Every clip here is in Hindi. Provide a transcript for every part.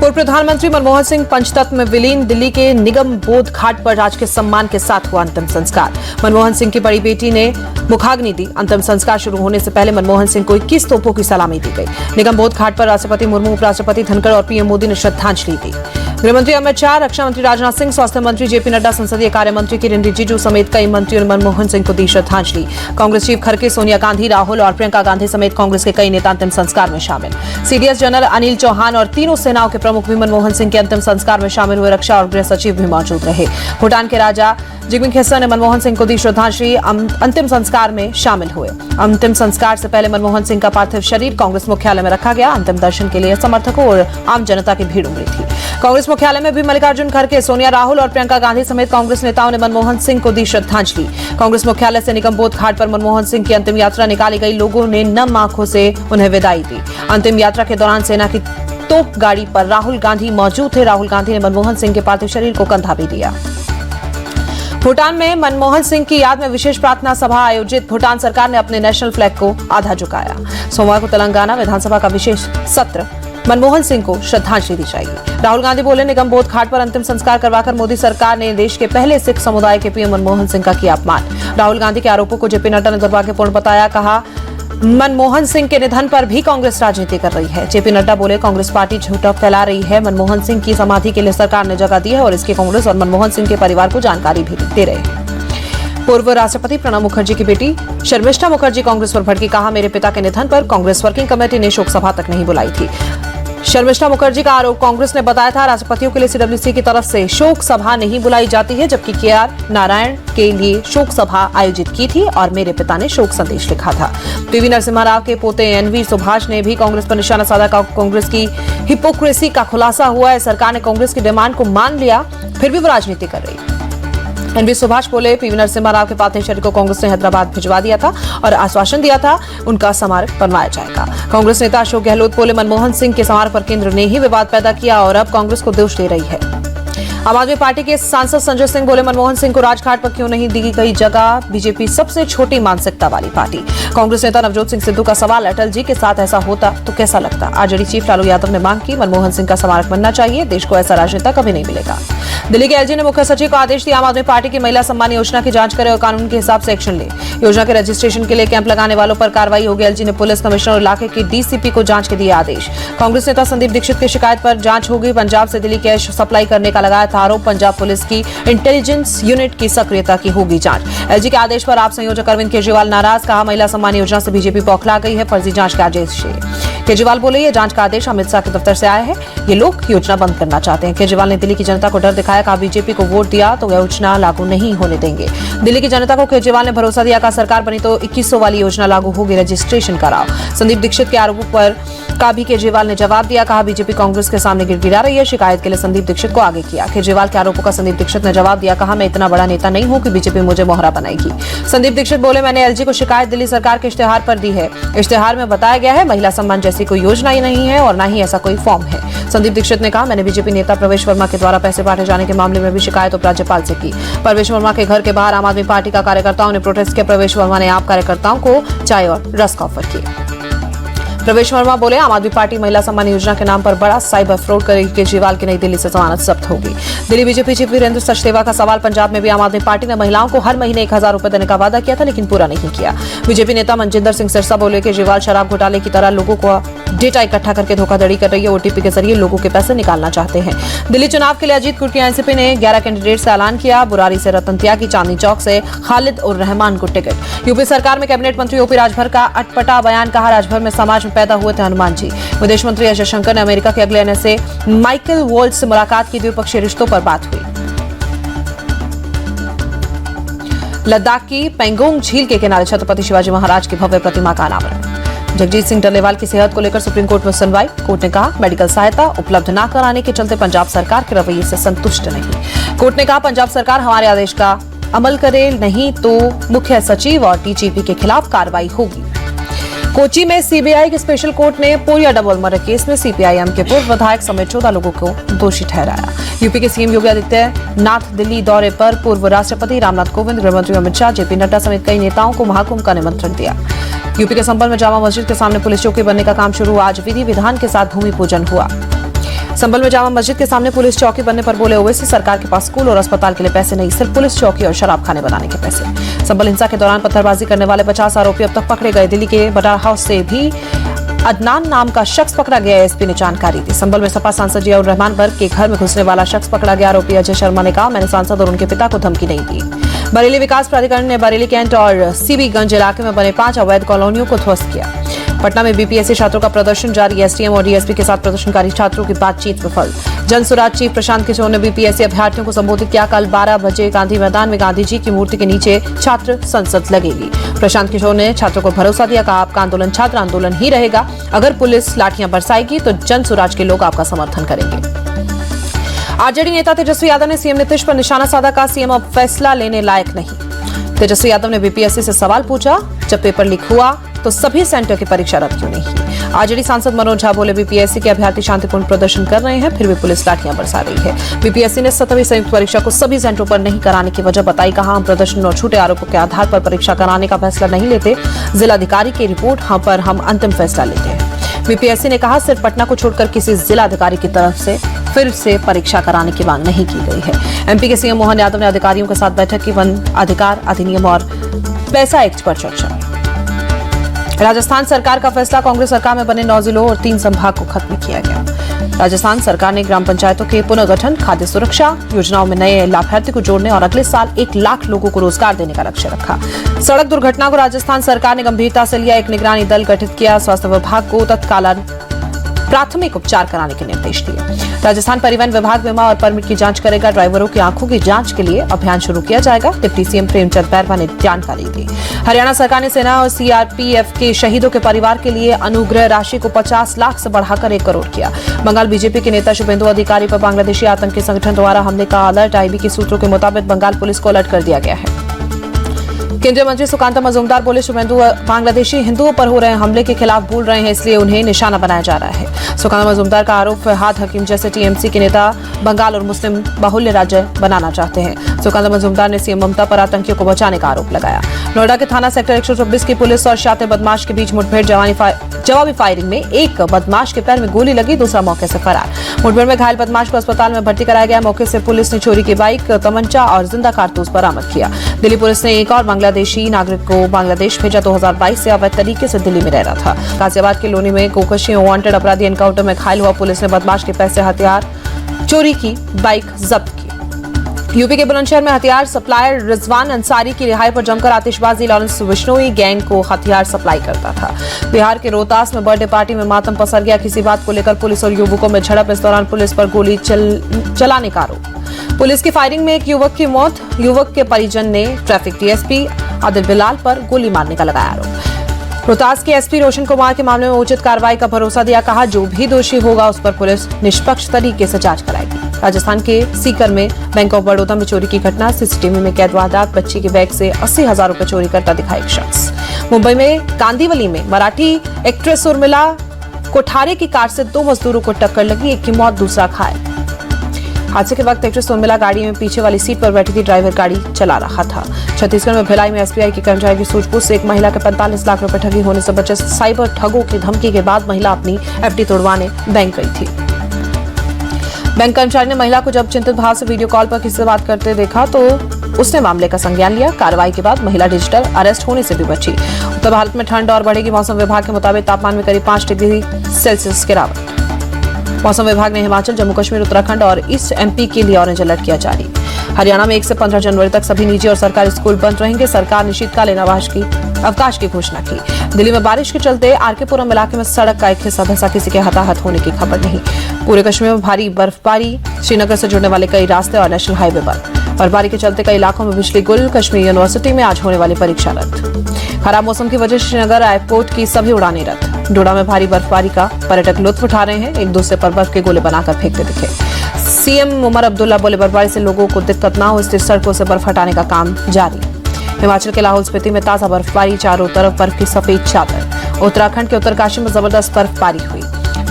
पूर्व प्रधानमंत्री मनमोहन सिंह पंचतत्व में विलीन। दिल्ली के निगम बोध घाट पर राजकीय सम्मान के साथ हुआ अंतिम संस्कार। मनमोहन सिंह की बड़ी बेटी ने मुखाग्नि दी। अंतिम संस्कार शुरू होने से पहले मनमोहन सिंह को 21 तोपों की सलामी दी गई। निगम बोध घाट पर राष्ट्रपति मुर्मू, उपराष्ट्रपति धनखड़ और पीएम मोदी ने श्रद्धांजलि दी। गृहमंत्री अमित शाह, रक्षा मंत्री राजनाथ सिंह, स्वास्थ्य मंत्री जेपी नड्डा, संसदीय कार्य मंत्री किरेन रिजिजू समेत कई मंत्रियों ने मनमोहन सिंह को दी श्रद्धांजलि। कांग्रेस चीफ खड़गे, सोनिया गांधी, राहुल और प्रियंका गांधी समेत कांग्रेस के कई नेता अंतिम संस्कार में शामिल। सीडीएस जनरल अनिल चौहान और तीनों सेनाओं के प्रमुख भी मनमोहन सिंह के अंतिम संस्कार में शामिल हुए। रक्षा और गृह सचिव भी मौजूद रहे। भूटान के राजा जिग्मे खेसर ने मनमोहन सिंह को दी श्रद्धांजलि। अंतिम संस्कार में शामिल हुए। अंतिम संस्कार से पहले मनमोहन सिंह का पार्थिव शरीर कांग्रेस मुख्यालय में रखा गया। अंतिम दर्शन के लिए समर्थकों और आम जनता की भीड़ उमड़ी थी। कांग्रेस मुख्यालय में भी मल्लिकार्जुन खड़गे, सोनिया, राहुल और प्रियंका गांधी समेत कांग्रेस नेताओं ने मनमोहन सिंह को दी श्रद्धांजलि। कांग्रेस मुख्यालय से निगम बोध घाट पर मनमोहन सिंह की अंतिम यात्रा निकाली गई। लोगों ने नम आंखों से उन्हें विदाई दी। अंतिम यात्रा के दौरान सेना की तोप गाड़ी पर राहुल गांधी मौजूद थे। राहुल गांधी ने मनमोहन सिंह के पार्थिव शरीर को कंधा भी दिया। भूटान में मनमोहन सिंह की याद में विशेष प्रार्थना सभा आयोजित। भूटान सरकार ने अपने नेशनल फ्लैग को आधा झुकाया। सोमवार को तेलंगाना विधानसभा का विशेष सत्र। मनमोहन सिंह को श्रद्धांजलि दी जाएगी। राहुल गांधी बोले, निगम बोध घाट पर अंतिम संस्कार करवाकर मोदी सरकार ने देश के पहले सिख समुदाय के पीएम मनमोहन सिंह का किया अपमान। राहुल गांधी के आरोपों को जेपी नड्डा ने दुर्भाग्यपूर्ण बताया। कहा, मनमोहन सिंह के निधन पर भी कांग्रेस राजनीति कर रही है। जेपी नड्डा बोले, कांग्रेस पार्टी झूठा फैला रही है। मनमोहन सिंह की समाधि के लिए सरकार ने जगह दी है और इसकी कांग्रेस और मनमोहन सिंह के परिवार को जानकारी भी दे रहे हैं। पूर्व राष्ट्रपति प्रणब मुखर्जी की बेटी शर्मिष्ठा मुखर्जी कांग्रेस पर भड़की। कहा, मेरे पिता के निधन पर कांग्रेस वर्किंग कमेटी ने शोक सभा तक नहीं बुलाई थी। शर्मिष्ठा मुखर्जी का आरोप कांग्रेस ने बताया था, राष्ट्रपतियों के लिए सीडब्ल्यूसी की तरफ से शोक सभा नहीं बुलाई जाती है, जबकि केआर नारायण के लिए शोक सभा आयोजित की थी और मेरे पिता ने शोक संदेश लिखा था। पीवी नरसिम्हा राव के पोते एनवी सुभाष ने भी कांग्रेस पर निशाना साधा। कांग्रेस की हिपोक्रेसी का खुलासा हुआ है। सरकार ने कांग्रेस की डिमांड को मान लिया, फिर भी वो राजनीति कर रही है। एनवी सुभाष बोले, पीवी नरसिम्हा राव के पार्थिव शरीर को कांग्रेस ने हैदराबाद भिजवा दिया था और आश्वासन दिया था उनका स्मारक बनवाया जाएगा। कांग्रेस नेता अशोक गहलोत बोले, मनमोहन सिंह के स्मारक पर केंद्र ने ही विवाद पैदा किया और अब कांग्रेस को दोष दे रही है। आम आदमी पार्टी के सांसद संजय सिंह बोले, मनमोहन सिंह को राजघाट पर क्यों नहीं दी गई जगह? बीजेपी सबसे छोटी मानसिकता वाली पार्टी। कांग्रेस नेता नवजोत सिंह सिद्धू का सवाल, अटल जी के साथ ऐसा होता तो कैसा लगता? आरजेडी चीफ लालू यादव ने मांग की, मनमोहन सिंह का स्मारक बनना चाहिए। देश को ऐसा राजनेता कभी नहीं मिलेगा। दिल्ली के एलजी ने मुख्य सचिव को आदेश दिया, आम आदमी पार्टी की महिला सम्मान योजना की जांच करे और कानून के हिसाब से एक्शन ले। योजना के रजिस्ट्रेशन के लिए कैंप लगाने वालों पर कार्रवाई होगी। एलजी ने पुलिस कमिश्नर और इलाके की डीसीपी को जांच के दिए आदेश। कांग्रेस नेता संदीप दीक्षित की शिकायत पर जांच होगी। पंजाब से दिल्ली कैश सप्लाई करने का लगाया था आरोप। पंजाब पुलिस की इंटेलिजेंस यूनिट की सक्रियता की होगी जांच। एलजी के आदेश पर आप संयोजक अरविंद केजरीवाल नाराज। कहा, महिला सम्मान योजना से बीजेपी बौखला गई है, फर्जी जांच का आदेश है। केजरीवाल बोले, ये जांच का आदेश अमित शाह के दफ्तर से आया है। ये लोग योजना बंद करना चाहते हैं। केजरीवाल ने दिल्ली की जनता को डर दिखाया। कहा, बीजेपी को वोट दिया तो योजना लागू नहीं होने देंगे। दिल्ली की जनता को केजरीवाल ने भरोसा दिया। कहा, सरकार बनी तो 2100 वाली योजना लागू होगी, रजिस्ट्रेशन कराओ। संदीप दीक्षित के आरोपों पर का भी केजरीवाल ने जवाब दिया। कहा, बीजेपी कांग्रेस के सामने गिड़गिड़ा रही है। शिकायत के लिए संदीप दीक्षित को आगे किया। केजरीवाल के आरोपों का संदीप दीक्षित ने जवाब दिया। कहा, मैं इतना बड़ा नेता नहीं हूं कि बीजेपी मुझे मोहरा बनाएगी। संदीप दीक्षित बोले, मैंने एलजी को शिकायत दिल्ली सरकार के इश्तेहार पर दी है। इश्तेहार में बताया गया है महिला सम्मान जैसी कोई योजना ही नहीं है और न ही ऐसा कोई फॉर्म है। संदीप दीक्षित ने कहा, मैंने बीजेपी नेता प्रवेश वर्मा के द्वारा पैसे बांटे जाने के मामले में भी शिकायत उपराज्यपाल से की। प्रवेश वर्मा के घर के बाहर आम आदमी पार्टी का कार्यकर्ताओं ने प्रोटेस्ट किया। प्रवेश वर्मा ने आप कार्यकर्ताओं को चाय और रस्क ऑफर किए। प्रवेश वर्मा बोले, आम आदमी पार्टी महिला सम्मान योजना के नाम पर बड़ा साइबर फ्रॉड करेगी। केजरीवाल की नई दिल्ली से जमानत जब्त होगी। दिल्ली बीजेपी चीफ वीरेंद्र सचदेवा का सवाल, पंजाब में भी आम आदमी पार्टी ने महिलाओं को हर महीने 1000 रुपए देने का वादा किया था, लेकिन पूरा नहीं किया। बीजेपी नेता मनजिंदर सिंह सिरसा बोले, केजरीवाल शराब घोटाले की तरह लोगों को डेटा इकट्ठा करके धोखाधड़ी कर रही है। ओटीपी के जरिए लोगों के पैसे निकालना चाहते हैं। दिल्ली चुनाव के लिए अजीत गुट की एनसीपी ने 11 कैंडिडेट से ऐलान किया। बुरारी से रतन त्यागी, चांदनी चौक से खालिद उर रहमान को टिकट। यूपी सरकार में कैबिनेट मंत्री ओपी राजभर का अटपटा बयान। कहा, राजभर में समाज में पैदा हुए थे हनुमान जी। विदेश मंत्री एस जयशंकर ने अमेरिका के अगले एनएसए माइकल वॉल्ट्ज से मुलाकात की। द्विपक्षीय रिश्तों पर बात हुई। लद्दाख की पेंगोंग झील के किनारे छत्रपति शिवाजी महाराज की भव्य प्रतिमा का अनावरण। जगजीत सिंह डल्लेवाल की सेहत को लेकर सुप्रीम कोर्ट में सुनवाई। कोर्ट ने कहा, मेडिकल सहायता उपलब्ध न कराने के चलते पंजाब सरकार के रवैये से संतुष्ट नहीं। कोर्ट ने कहा, पंजाब सरकार हमारे आदेश का अमल करे, नहीं तो मुख्य सचिव और डीजीपी के खिलाफ कार्रवाई होगी। कोची में सीबीआई के स्पेशल कोर्ट ने पोरिया डबल मर्डर केस में सीपीआईएम के पूर्व विधायक समेत 14 लोगों को दोषी ठहराया। यूपी के सीएम योगी आदित्यनाथ दिल्ली दौरे पर पूर्व राष्ट्रपति रामनाथ कोविंद, गृहमंत्री अमित शाह, जेपी नड्डा समेत कई नेताओं को महाकुंभ का निमंत्रण दिया। यूपी के संबल में जामा मस्जिद के सामने पुलिस चौकी बनने का काम शुरू। आज विधि विधान के साथ भूमि पूजन हुआ। संभल में जामा मस्जिद के सामने पुलिस चौकी बनने पर बोले ओवैसी, सरकार के पास स्कूल और अस्पताल के लिए पैसे नहीं, सिर्फ पुलिस चौकी और शराब खाने बनाने के पैसे। संभल हिंसा के दौरान पत्थरबाजी करने वाले 50 आरोपी अब तक पकड़े गए। दिल्ली के बटार हाउस से भी अदनान नाम का शख्स पकड़ा गया। एसपी ने जानकारी दी। संभल में सपा सांसद जियाउर रहमान वर्ग के घर में घुसने वाला शख्स पकड़ा गया। आरोपी अजय शर्मा ने कहा, मैंने सांसद और उनके पिता को धमकी नहीं दी। बरेली विकास प्राधिकरण ने बरेली कैंट और सीबीगंज इलाके में बने 5 अवैध कॉलोनियों को ध्वस्त किया। पटना में बीपीएससी छात्रों का प्रदर्शन जारी। एसडीएम और डीएसपी के साथ प्रदर्शनकारी छात्रों की बातचीत विफल। जनसुराज चीफ प्रशांत किशोर ने बीपीएससी अभ्यर्थियों को संबोधित किया। कल 12 बजे गांधी मैदान में गांधी जी की मूर्ति के नीचे छात्र संसद लगेगी। प्रशांत किशोर ने छात्रों को भरोसा दिया, कहा आपका आंदोलन छात्र आंदोलन ही रहेगा। अगर पुलिस लाठियां बरसाएगी तो जनसुराज के लोग आपका समर्थन करेंगे। आरजेडी नेता तेजस्वी यादव ने सीएम नीतीश पर निशाना साधा, का सीएम अब फैसला लेने लायक नहीं। तेजस्वी यादव ने बीपीएससी से सवाल पूछा, जब पेपर लीक हुआ तो सभी सेंटर की परीक्षा रद्द क्यों नहीं की। आरजेडी सांसद मनोज झा बोले, बीपीएससी के अभ्यर्थी शांतिपूर्ण प्रदर्शन कर रहे हैं, फिर भी पुलिस लाठियां बरसा रही है। बीपीएससी ने 7वीं संयुक्त परीक्षा को सभी सेंटरों पर नहीं कराने की वजह बताई। कहा, हम प्रदर्शन और झूठे आरोपों के आधार पर परीक्षा कराने का फैसला नहीं लेते। जिलाधिकारी की रिपोर्ट पर हम अंतिम फैसला लेते हैं। बीपीएससी ने कहा, सिर्फ पटना को छोड़कर किसी जिलाधिकारी की तरफ से फिर से परीक्षा कराने की मांग नहीं की गई है। एमपी के सीएम मोहन यादव ने अधिकारियों के साथ बैठक की। वन अधिकार अधिनियम और पैसा एक्ट पर चर्चा। राजस्थान सरकार का फैसला, कांग्रेस सरकार में बने 9 जिलों और 3 संभाग को खत्म किया गया। राजस्थान सरकार ने ग्राम पंचायतों के पुनर्गठन, खाद्य सुरक्षा योजनाओं में नए लाभार्थी को जोड़ने और अगले साल 1 लाख लोगों को रोजगार देने का लक्ष्य रखा। सड़क दुर्घटना को राजस्थान सरकार ने गंभीरता से लिया। एक निगरानी दल गठित किया। स्वास्थ्य विभाग को तत्काल प्राथमिक उपचार कराने के निर्देश दिए। राजस्थान परिवहन विभाग बीमा और परमिट की जांच करेगा। ड्राइवरों की आंखों की जांच के लिए अभियान शुरू किया जाएगा। डिप्टी सीएम प्रेमचंद बैरवा ने जानकारी दी। हरियाणा सरकार ने सेना और सीआरपीएफ के शहीदों के परिवार के लिए अनुग्रह राशि को 50 लाख से बढ़ाकर 1 करोड़ किया। बंगाल बीजेपी के नेता शुभेंदु अधिकारी पर बांग्लादेशी आतंकी संगठन द्वारा हमले का अलर्ट। आईबी के सूत्रों के मुताबिक बंगाल पुलिस को अलर्ट कर दिया गया है। केंद्रीय मंत्री सुकांता मजूमदार बोले, शुभेंदु बांग्लादेशी हिंदुओं पर हो रहे हमले के खिलाफ बोल रहे हैं, इसलिए उन्हें निशाना बनाया जा रहा है। सुकांता मजूमदार का आरोप, फहद हकीम जैसे टीएमसी के नेता बंगाल और मुस्लिम बाहुल्य राज्य बनाना चाहते हैं। सुकांता मजूमदार ने सीएम ममता पर आतंकियों को बचाने का आरोप लगाया। नोएडा के थाना सेक्टर 126 की पुलिस और शातिर बदमाश के बीच मुठभेड़। जवाबी फायरिंग में एक बदमाश के पैर में गोली लगी, दूसरा मौके से फरार। मुठभेड़ में घायल बदमाश को अस्पताल में भर्ती कराया गया। मौके से पुलिस ने चोरी की बाइक, तमंचा और जिंदा कारतूस बरामद किया। दिल्ली पुलिस ने एक और बांग्लादेशी नागरिक को बांग्लादेश भेजा। 2022 से अवैध तरीके से दिल्ली में रह रहा था। गाजियाबाद के लोनी में कोकशी वांटेड अपराधी एनकाउंटर में घायल हुआ। पुलिस ने बदमाश के पैसे, हथियार, चोरी की बाइक जब्त की। यूपी के बुलंदशहर में हथियार सप्लायर रिजवान अंसारी की रिहाई पर जमकर आतिशबाजी। लॉरेंस बिश्नोई गैंग को हथियार सप्लाई करता था। बिहार के रोहतास में बर्थडे पार्टी में मातम पसर गया। किसी बात को लेकर पुलिस और युवकों में झड़प। इस दौरान पुलिस पर गोली चलाने का आरोप। पुलिस की फायरिंग में एक युवक की मौत। युवक के परिजन ने ट्रैफिक डीएसपी आदिल बिलाल पर गोली मारने का लगाया आरोप। रोहतास के एसपी रोशन कुमार के मामले में उचित कार्रवाई का भरोसा दिया। कहा, जो भी दोषी होगा उस पर पुलिस निष्पक्ष तरीके से जांच कराएगी। राजस्थान के सीकर में बैंक ऑफ बड़ौदा में चोरी की घटना। सीसीटीवी में कैद वारदात। बच्ची के बैग से 80,000 रुपए चोरी करता दिखा एक शख्स। मुंबई में कांदिवली में मराठी एक्ट्रेस उर्मिला कोठारे की कार से 2 मजदूरों को टक्कर लगी। एक की मौत, दूसरा घायल। हादसे के वक्त एक्ट्रेस उर्मिला गाड़ी में पीछे वाली सीट पर बैठी थी। ड्राइवर गाड़ी चला रहा था। छत्तीसगढ़ में भिलाई में एसबीआई की कर्मचारी की सूझबूझ से एक महिला के 45 लाख रुपए ठगी होने से बचे। साइबर ठगों की धमकी के बाद महिला अपनी एफडी तोड़वाने बैंक गई थी। बैंक कर्मचारी ने महिला को जब चिंतित भाव से वीडियो कॉल पर किसी से बात करते देखा तो उसने मामले का संज्ञान लिया। कार्रवाई के बाद महिला डिजिटल अरेस्ट होने से भी बची। उत्तर भारत में ठंड और बढ़ेगी। मौसम विभाग के मुताबिक तापमान में करीब 5 डिग्री सेल्सियस गिरावट। मौसम विभाग ने हिमाचल, जम्मू कश्मीर, उत्तराखंड और ईस्ट एमपी के लिए ऑरेंज अलर्ट किया जारी। हरियाणा में 1 से 15 जनवरी तक सभी निजी और सरकारी स्कूल बंद रहेंगे। सरकार ने शीतकालीन अवकाश की घोषणा की। दिल्ली में बारिश के चलते आरकेपुरम इलाके में सड़क का एक हिस्सा धंसा, किसी के हताहत होने की खबर नहीं। पूरे कश्मीर में भारी बर्फबारी। श्रीनगर से जुड़ने वाले कई रास्ते और नेशनल हाईवे बंद। बर्फबारी के चलते कई इलाकों में बिजली गुल। कश्मीर यूनिवर्सिटी में आज होने वाली परीक्षा रद्द। खराब मौसम की वजह से श्रीनगर एयरपोर्ट की सभी उड़ानें रद्द। डोडा में भारी बर्फबारी का पर्यटक लुत्फ उठा रहे हैं। एक दूसरे पर बर्फ के गोले बनाकर फेंकते दिखे। सीएम उमर अब्दुल्ला बोले, बर्फबारी से लोगों को दिक्कत ना हो, इसलिए सड़कों से बर्फ हटाने का काम जारी। हिमाचल के लाहौल स्पीति में ताजा बर्फबारी। चारों तरफ बर्फ की सफेद चादर। उत्तराखंड के उत्तरकाशी में जबरदस्त बर्फबारी हुई।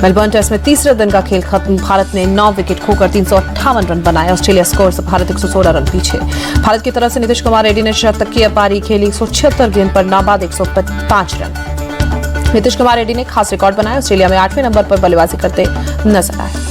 मेलबर्न टेस्ट में तीसरे दिन का खेल खत्म। भारत ने 9 विकेट खोकर 358 रन बनाए। ऑस्ट्रेलिया स्कोर से भारत 116 रन पीछे। भारत की तरफ से नीतीश कुमार रेड्डी ने शतकीय पारी खेली। 176 गेंद पर नाबाद 105 रन। नीतीश कुमार रेड्डी ने खास रिकॉर्ड बनाया। ऑस्ट्रेलिया में 8वें नंबर पर बल्लेबाजी करते नजर आए।